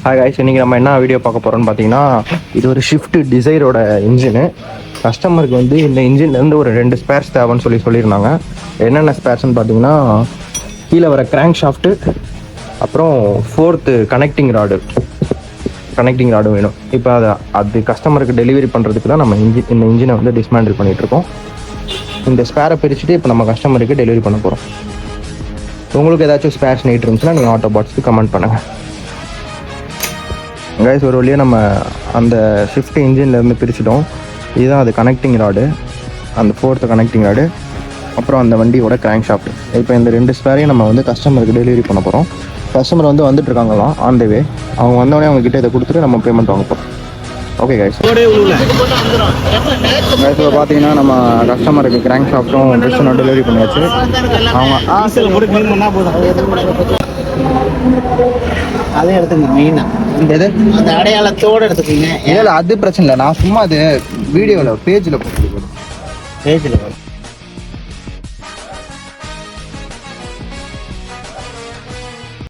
Hi guys, இன்றைக்கி நம்ம என்ன வீடியோ பார்க்க போகிறோம்னு பார்த்தீங்கன்னா, இது ஒரு ஷிஃப்ட் டிசைரோட இன்ஜினு. கஸ்டமருக்கு வந்து இந்த இன்ஜின்லேருந்து ஒரு 2 ஸ்பேர்ஸ் தேவைன்னு சொல்லியிருந்தாங்க. என்னென்ன ஸ்பேர்ஸ்ன்னு பார்த்தீங்கன்னா, கீழே வர கிராங்க் ஷாஃப்ட்டு, அப்புறம் 4th கனெக்டிங் ராடு வேணும். இப்போ அது கஸ்டமருக்கு டெலிவரி பண்ணுறதுக்கு தான் நம்ம இந்த இன்ஜினை வந்து டிஸ்மேண்டில் பண்ணிகிட்ருக்கோம். இந்த ஸ்பேரை பிரிச்சுட்டு இப்போ நம்ம கஸ்டமருக்கு டெலிவரி பண்ண போகிறோம். உங்களுக்கு ஏதாச்சும் ஸ்பேர்ஸ் நீட் இருந்துச்சுன்னா நீங்கள் ஆட்டோ பாட்ஸ்க்கு கமெண்ட் பண்ணுங்கள். கைஸ், ஒரு வழியாக நம்ம அந்த ஷிஃப்ட் இன்ஜின்லேருந்து பிரிச்சுட்டோம். இதுதான் அது கனெக்டிங் ராடு, அந்த 4th கனெக்டிங் ராடு, அப்புறம் அந்த வண்டியோட கிராங்க் ஷாஃப்ட். இப்போ இந்த 2 ஸ்பேரையும் நம்ம வந்து கஸ்டமருக்கு டெலிவரி பண்ண போகிறோம். கஸ்டமர் வந்து வந்துட்டுருக்காங்களாம் ஆன் த வே. அவங்க வந்தோடனே அவங்ககிட்ட இதை கொடுத்துட்டு நம்ம பேமெண்ட் வாங்க போகிறோம். ஓகே கைஸ், இப்போ பார்த்தீங்கன்னா நம்ம கஸ்டமருக்கு கிராங்க் ஷாஃப்ட்டும் பிஸ்டனும் டெலிவரி பண்ணியாச்சு. அவங்க அதே எடுத்துங்க. மெயினாக இந்த இது அந்த அடையாளத்தோடு எடுத்துக்கிங்க. இல்லை அது பிரச்சனை இல்லை. நான் சும்மா அது வீடியோவில் பேஜில் போட்டு